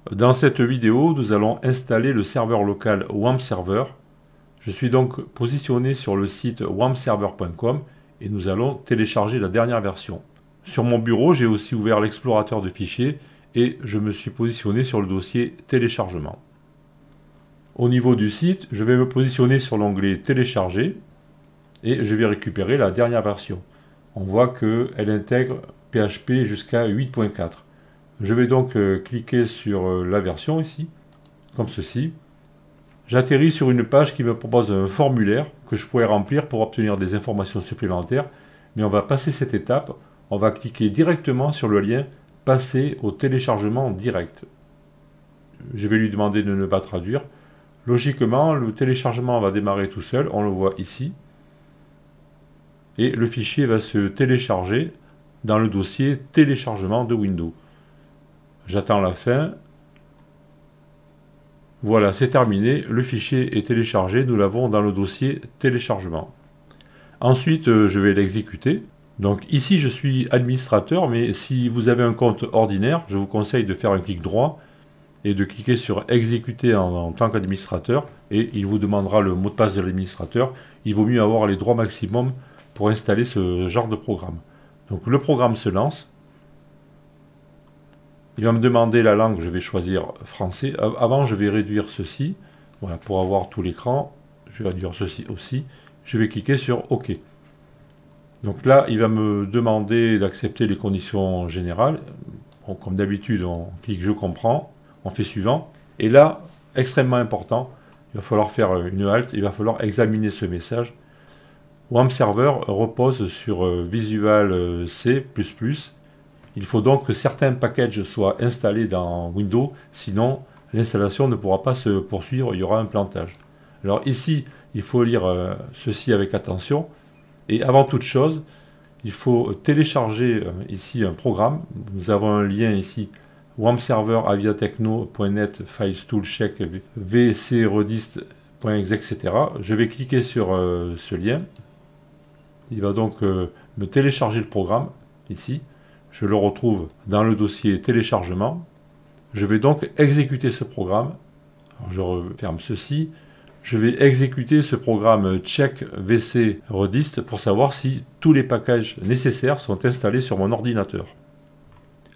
Dans cette vidéo, nous allons installer le serveur local WAMP Server. Je suis donc positionné sur le site wampserver.com et nous allons télécharger la dernière version. Sur mon bureau, j'ai aussi ouvert l'explorateur de fichiers et je me suis positionné sur le dossier téléchargement. Au niveau du site, je vais me positionner sur l'onglet télécharger et je vais récupérer la dernière version. On voit qu'elle intègre PHP jusqu'à 8.4. Je vais donc cliquer sur la version ici, comme ceci. J'atterris sur une page qui me propose un formulaire que je pourrais remplir pour obtenir des informations supplémentaires, mais on va passer cette étape. On va cliquer directement sur le lien « Passer au téléchargement direct ». Je vais lui demander de ne pas traduire. Logiquement, le téléchargement va démarrer tout seul, on le voit ici. Et le fichier va se télécharger dans le dossier téléchargement de Windows. J'attends la fin. Voilà, c'est terminé. Le fichier est téléchargé. Nous l'avons dans le dossier téléchargement. Ensuite, je vais l'exécuter. Donc ici, je suis administrateur, mais si vous avez un compte ordinaire, je vous conseille de faire un clic droit et de cliquer sur exécuter en tant qu'administrateur. Et il vous demandera le mot de passe de l'administrateur. Il vaut mieux avoir les droits maximum pour installer ce genre de programme. Donc le programme se lance. Il va me demander la langue, je vais choisir français. Avant, je vais réduire ceci. Voilà, pour avoir tout l'écran. Je vais réduire ceci aussi. Je vais cliquer sur OK. Donc là, il va me demander d'accepter les conditions générales. Bon, comme d'habitude, on clique je comprends. On fait suivant. Et là, extrêmement important, il va falloir faire une halte. Il va falloir examiner ce message. WAMP Server repose sur Visual C++. Il faut donc que certains packages soient installés dans Windows, sinon l'installation ne pourra pas se poursuivre, il y aura un plantage. Alors ici, il faut lire ceci avec attention. Et avant toute chose, il faut télécharger ici un programme. Nous avons un lien ici, wampserver aviatechno.net files tool check vcredist.exe, etc. Je vais cliquer sur ce lien. Il va donc me télécharger le programme ici. Je le retrouve dans le dossier téléchargement. Je vais donc exécuter ce programme. Alors je referme ceci. Je vais exécuter ce programme check vc redist pour savoir si tous les packages nécessaires sont installés sur mon ordinateur.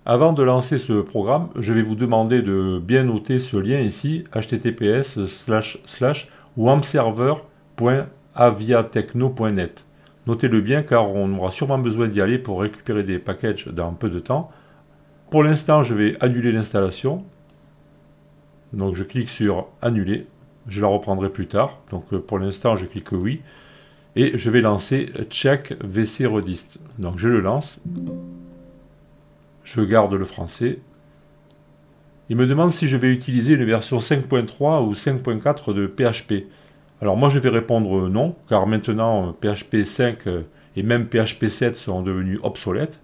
Avant de lancer ce programme, je vais vous demander de bien noter ce lien ici, https://wampserver.aviatechno.net. Notez-le bien car on aura sûrement besoin d'y aller pour récupérer des packages dans peu de temps. Pour l'instant, je vais annuler l'installation. Donc je clique sur annuler. Je la reprendrai plus tard. Donc pour l'instant, je clique oui. Et je vais lancer check vc redist. Donc je le lance. Je garde le français. Il me demande si je vais utiliser une version 5.3 ou 5.4 de PHP. Alors moi je vais répondre non, car maintenant PHP 5 et même PHP 7 sont devenus obsolètes.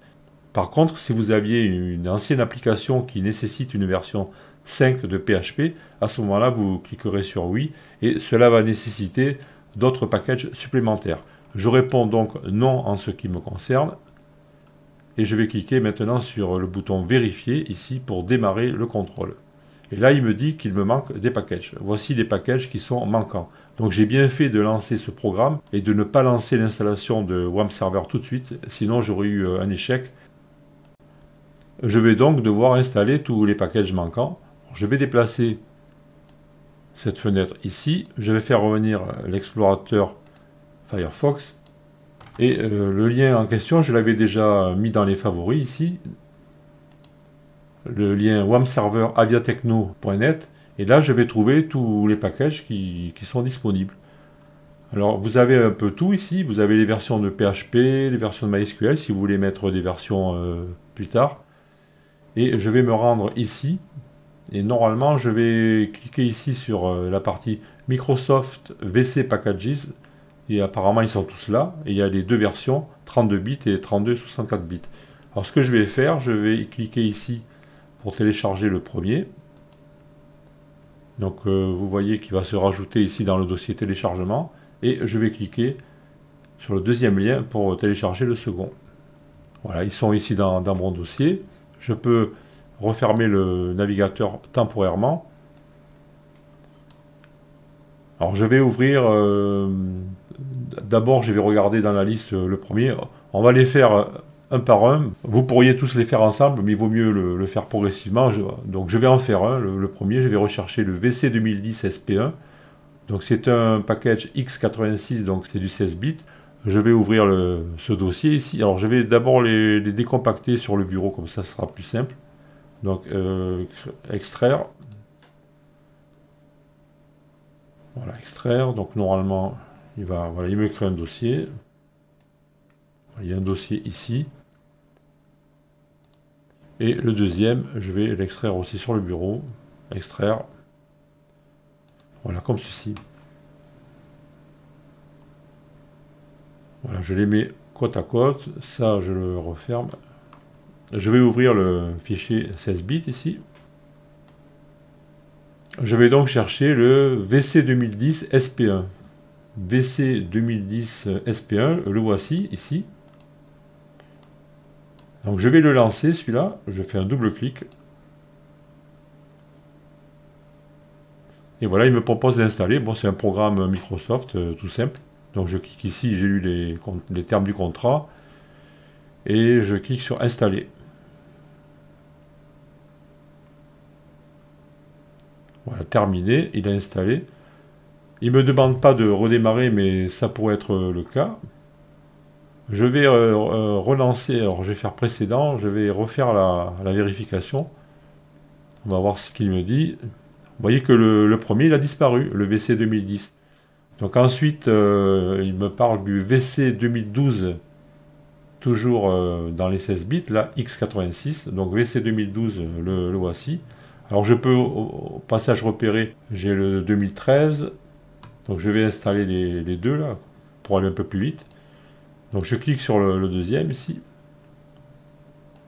Par contre, si vous aviez une ancienne application qui nécessite une version 5 de PHP, à ce moment-là vous cliquerez sur oui, et cela va nécessiter d'autres packages supplémentaires. Je réponds donc non en ce qui me concerne, et je vais cliquer maintenant sur le bouton vérifier ici pour démarrer le contrôle. Et là, il me dit qu'il me manque des packages. Voici les packages qui sont manquants. Donc j'ai bien fait de lancer ce programme et de ne pas lancer l'installation de WAMP Server tout de suite, sinon j'aurais eu un échec. Je vais donc devoir installer tous les packages manquants. Je vais déplacer cette fenêtre ici. Je vais faire revenir l'explorateur Firefox. Et le lien en question, je l'avais déjà mis dans les favoris ici. Le lien wampserver aviatechno.net. Et là, je vais trouver tous les packages qui sont disponibles. Alors, vous avez un peu tout ici. Vous avez les versions de PHP, les versions de MySQL, si vous voulez mettre des versions plus tard. Et je vais me rendre ici. Et normalement, je vais cliquer ici sur la partie Microsoft VC Packages. Et apparemment, ils sont tous là. Et il y a les deux versions, 32 bits et 64 bits. Alors, ce que je vais faire, je vais cliquer ici pour télécharger le premier. Donc vous voyez qu'il va se rajouter ici dans le dossier téléchargement et je vais cliquer sur le deuxième lien pour télécharger le second. Voilà, ils sont ici dans mon dossier. Je peux refermer le navigateur temporairement. Alors je vais ouvrir, d'abord je vais regarder dans la liste le premier. On va les faire un par un. Vous pourriez tous les faire ensemble, mais il vaut mieux le faire progressivement. Donc je vais en faire un, le premier. Je vais rechercher le VC 2010 SP1. Donc c'est un package x86, donc c'est du 16 bits. Je vais ouvrir ce dossier ici. Alors je vais d'abord les décompacter sur le bureau, comme ça ce sera plus simple. Donc extraire. Voilà, extraire. Donc normalement, voilà, il me crée un dossier. Il y a un dossier ici. Et le deuxième, je vais l'extraire aussi sur le bureau. Extraire. Voilà, comme ceci. Voilà, je les mets côte à côte. Ça, je le referme. Je vais ouvrir le fichier 16 bits ici. Je vais donc chercher le VC 2010 SP1. VC 2010 SP1, le voici ici. Donc je vais le lancer celui-là. Je fais un double clic. Et voilà, il me propose d'installer. Bon, c'est un programme Microsoft tout simple. Donc je clique ici, j'ai lu les termes du contrat. Et je clique sur installer. Voilà, terminé, il a installé. Il ne me demande pas de redémarrer, mais ça pourrait être le cas. Je vais relancer, alors je vais faire précédent, je vais refaire la vérification. On va voir ce qu'il me dit. Vous voyez que le premier, il a disparu, le VC 2010. Donc ensuite, il me parle du VC 2012, toujours dans les 16 bits, là, x86. Donc VC 2012, le voici. Alors je peux, au passage repéré, j'ai le 2013. Donc je vais installer les deux là, pour aller un peu plus vite. Donc je clique sur le deuxième ici.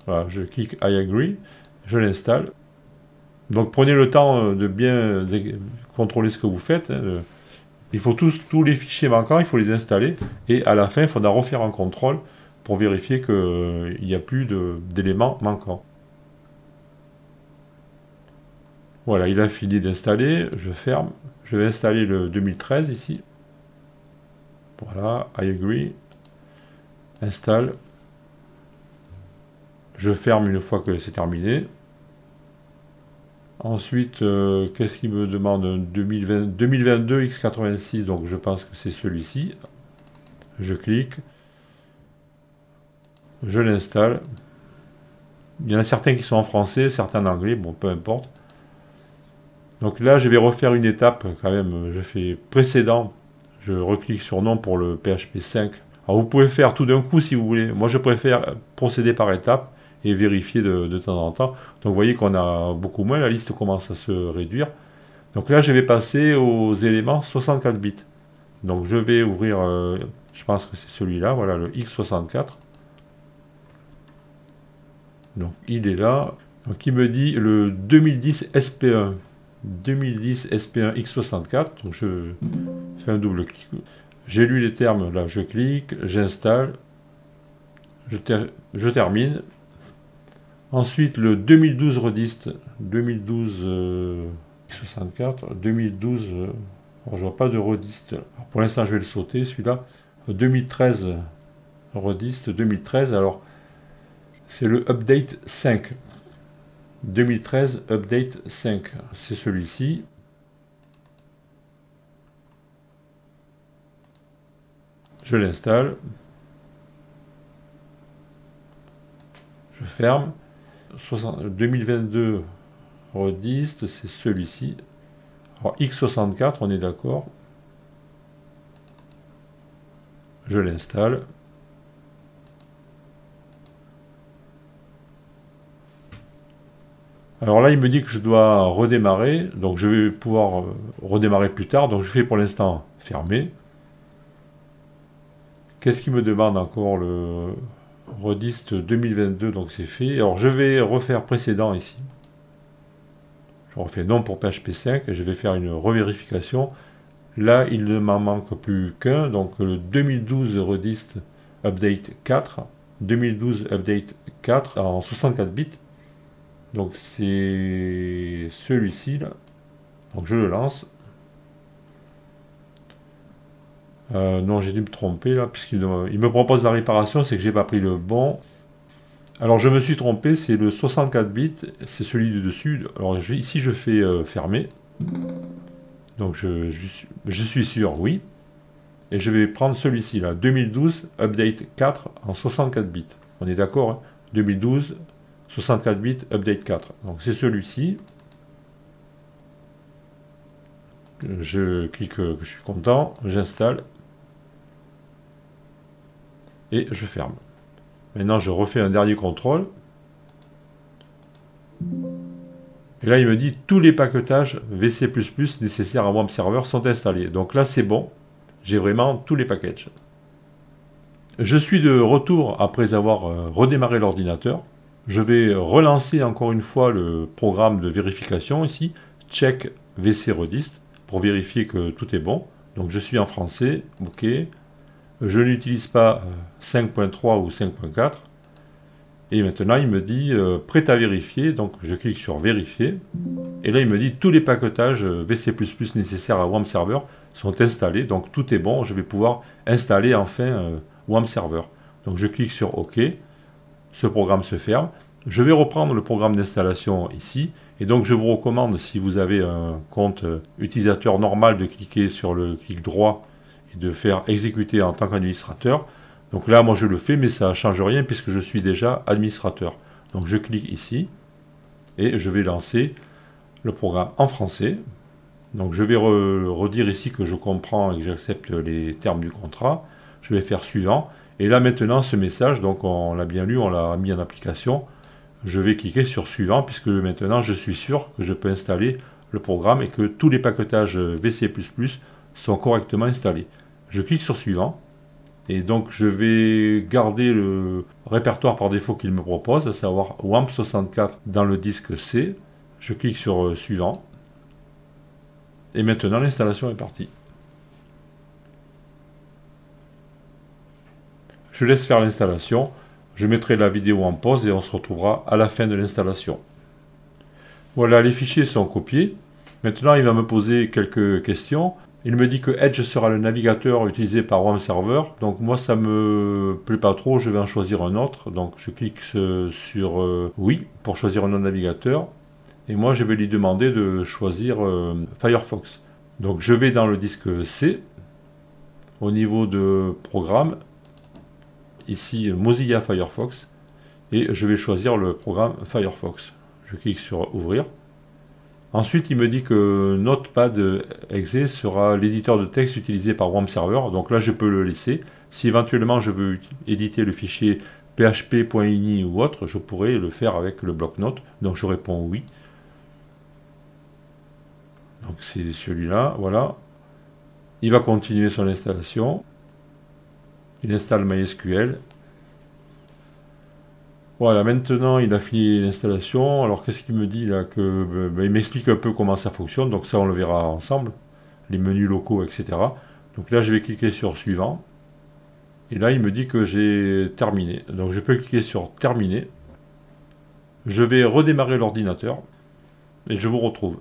Voilà, je clique I agree, je l'installe. Donc prenez le temps de bien contrôler ce que vous faites. Il faut tous les fichiers manquants, il faut les installer. Et à la fin, il faudra refaire un contrôle pour vérifier qu'il n'y a plus d'éléments manquants. Voilà, il a fini d'installer, je ferme. Je vais installer le 2013 ici. Voilà, I agree. Installe. Je ferme une fois que c'est terminé. Ensuite, qu'est-ce qu'il me demande? 2022 x86, donc je pense que c'est celui-ci. Je clique. Je l'installe. Il y en a certains qui sont en français, certains en anglais, bon, peu importe. Donc là, je vais refaire une étape quand même. Je fais précédent. Je reclique sur non pour le PHP 5. Alors vous pouvez faire tout d'un coup si vous voulez. Moi, je préfère procéder par étapes et vérifier de temps en temps. Donc vous voyez qu'on a beaucoup moins. La liste commence à se réduire. Donc là, je vais passer aux éléments 64 bits. Donc je vais ouvrir, je pense que c'est celui-là, voilà, le x64. Donc il est là. Donc il me dit le 2010 SP1. 2010 SP1 x64, donc je fais un double clic. J'ai lu les termes, là je clique, j'installe, je termine. Ensuite le 2012 redist, 2012 x64, 2012, alors, je vois pas de redist. Pour l'instant je vais le sauter celui-là. 2013 redist, 2013, alors c'est le update 5. 2013 update 5, c'est celui-ci. Je l'installe. Je ferme. 2022 redist, c'est celui-ci. Alors x64, on est d'accord. Je l'installe. Alors là, il me dit que je dois redémarrer, donc je vais pouvoir redémarrer plus tard, donc je fais pour l'instant fermer. Qu'est-ce qu'il me demande encore? Le redist 2022, donc c'est fait. Alors je vais refaire précédent ici. Je refais non pour PHP 5, et je vais faire une revérification. Là, il ne m'en manque plus qu'un, donc le 2012 redist update 4, 2012 update 4 en 64 bits. Donc c'est celui-ci là. Donc je le lance. Non, j'ai dû me tromper là, puisqu'il me propose la réparation, c'est que j'ai pas pris le bon. Alors je me suis trompé, c'est le 64 bits, c'est celui du dessus. Alors ici je fais fermer. Donc je suis sûr, oui. Et je vais prendre celui-ci là, 2012 Update 4 en 64 bits. On est d'accord, hein? 2012 64 bits Update 4. Donc c'est celui-ci. Je clique que je suis content, j'installe. Et je ferme. Maintenant, je refais un dernier contrôle. Et là, il me dit tous les paquetages VC++ nécessaires à WAMP Server sont installés. Donc là, c'est bon. J'ai vraiment tous les packages. Je suis de retour après avoir redémarré l'ordinateur. Je vais relancer encore une fois le programme de vérification ici, check VC Redist, pour vérifier que tout est bon. Donc je suis en français, ok. Je n'utilise pas 5.3 ou 5.4. Et maintenant, il me dit prêt à vérifier. Donc, je clique sur vérifier. Et là, il me dit tous les paquetages VC++ nécessaires à WAMP Server sont installés. Donc, tout est bon. Je vais pouvoir installer enfin WAMP Server. Donc, je clique sur OK. Ce programme se ferme. Je vais reprendre le programme d'installation ici. Et donc, je vous recommande, si vous avez un compte utilisateur normal, de cliquer sur le clic droit et de faire exécuter en tant qu'administrateur. Donc là, moi je le fais, mais ça ne change rien puisque je suis déjà administrateur. Donc je clique ici et je vais lancer le programme en français. Donc je vais redire ici que je comprends et que j'accepte les termes du contrat. Je vais faire suivant. Et là maintenant, ce message, donc on l'a bien lu, on l'a mis en application. Je vais cliquer sur suivant puisque maintenant je suis sûr que je peux installer le programme et que tous les paquetages VC++ sont correctement installés. Je clique sur suivant et donc je vais garder le répertoire par défaut qu'il me propose, à savoir WAMP64 dans le disque C. Je clique sur suivant et maintenant l'installation est partie. Je laisse faire l'installation, je mettrai la vidéo en pause et on se retrouvera à la fin de l'installation. Voilà, les fichiers sont copiés. Maintenant il va me poser quelques questions. Il me dit que Edge sera le navigateur utilisé par WAMP Server. Donc moi ça me plaît pas trop, je vais en choisir un autre. Donc je clique sur oui pour choisir un autre navigateur. Et moi je vais lui demander de choisir Firefox. Donc je vais dans le disque C. Au niveau de programme, ici Mozilla Firefox. Et je vais choisir le programme Firefox. Je clique sur ouvrir. Ensuite, il me dit que Notepad.exe sera l'éditeur de texte utilisé par WAMP Server. Donc là, je peux le laisser. Si éventuellement je veux éditer le fichier php.ini ou autre, je pourrais le faire avec le bloc-notes. Donc je réponds oui. Donc c'est celui-là, voilà. Il va continuer son installation. Il installe MySQL. Voilà, maintenant il a fini l'installation. Alors qu'est-ce qu'il me dit là que, il m'explique un peu comment ça fonctionne, donc ça on le verra ensemble, les menus locaux, etc. Donc là je vais cliquer sur suivant. Et là il me dit que j'ai terminé. Donc je peux cliquer sur terminer. Je vais redémarrer l'ordinateur et je vous retrouve.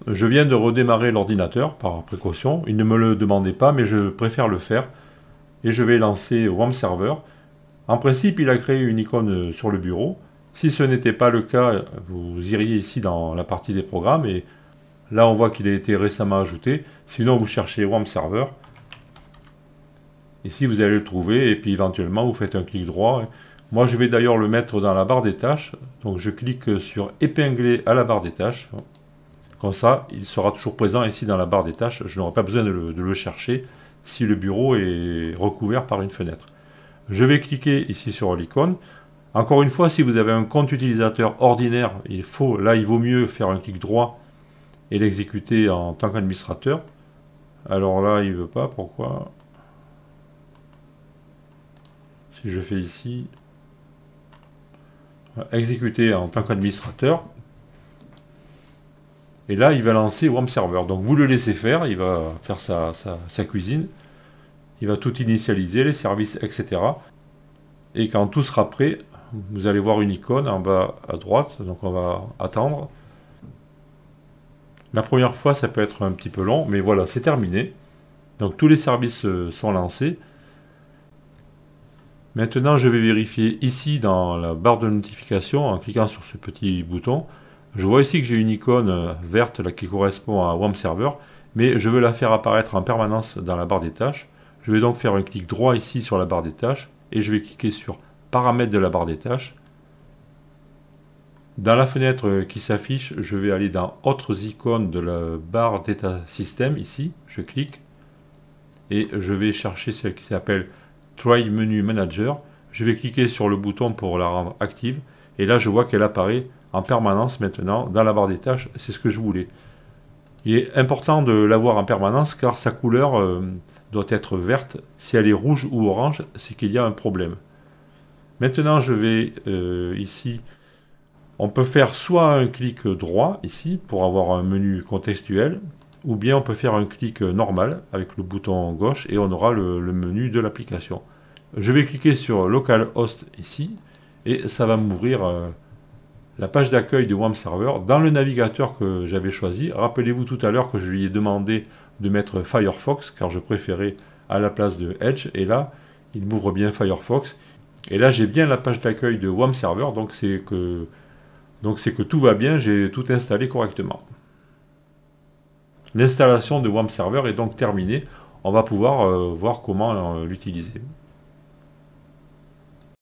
Je viens de redémarrer l'ordinateur par précaution. Il ne me le demandait pas, mais je préfère le faire. Et je vais lancer WAMP Server. En principe, il a créé une icône sur le bureau. Si ce n'était pas le cas, vous iriez ici dans la partie des programmes. Et là, on voit qu'il a été récemment ajouté. Sinon, vous cherchez WAMP Server. Ici, vous allez le trouver. Et puis, éventuellement, vous faites un clic droit. Moi, je vais d'ailleurs le mettre dans la barre des tâches. Donc, je clique sur épingler à la barre des tâches. Comme ça, il sera toujours présent ici dans la barre des tâches. Je n'aurai pas besoin de le chercher si le bureau est recouvert par une fenêtre. Je vais cliquer ici sur l'icône. Encore une fois, si vous avez un compte utilisateur ordinaire, il vaut mieux faire un clic droit et l'exécuter en tant qu'administrateur. Alors là, il ne veut pas, pourquoi? Si je fais ici, exécuter en tant qu'administrateur, et là, il va lancer WAMP Server. Donc vous le laissez faire, il va faire sa cuisine. Il va tout initialiser, les services, etc. Et quand tout sera prêt, vous allez voir une icône en bas à droite, donc on va attendre. La première fois, ça peut être un petit peu long, mais voilà, c'est terminé. Donc tous les services sont lancés. Maintenant, je vais vérifier ici dans la barre de notification en cliquant sur ce petit bouton. Je vois ici que j'ai une icône verte là, qui correspond à WAMP Server, mais je veux la faire apparaître en permanence dans la barre des tâches. Je vais donc faire un clic droit ici sur la barre des tâches et je vais cliquer sur Paramètres de la barre des tâches. Dans la fenêtre qui s'affiche, je vais aller dans Autres icônes de la barre d'état système ici. Je clique et je vais chercher celle qui s'appelle Try Menu Manager. Je vais cliquer sur le bouton pour la rendre active et là je vois qu'elle apparaît en permanence maintenant dans la barre des tâches. C'est ce que je voulais. Il est important de l'avoir en permanence car sa couleur doit être verte. Si elle est rouge ou orange, c'est qu'il y a un problème. Maintenant je vais ici, on peut faire soit un clic droit ici pour avoir un menu contextuel, ou bien on peut faire un clic normal avec le bouton gauche et on aura le menu de l'application. Je vais cliquer sur Localhost ici et ça va m'ouvrir la page d'accueil de WAMP Server dans le navigateur que j'avais choisi. Rappelez-vous tout à l'heure que je lui ai demandé de mettre Firefox car je préférais à la place de Edge et là il m'ouvre bien Firefox et là j'ai bien la page d'accueil de WAMP Server, donc c'est que tout va bien, j'ai tout installé correctement. L'installation de WAMP Server est donc terminée. On va pouvoir voir comment l'utiliser.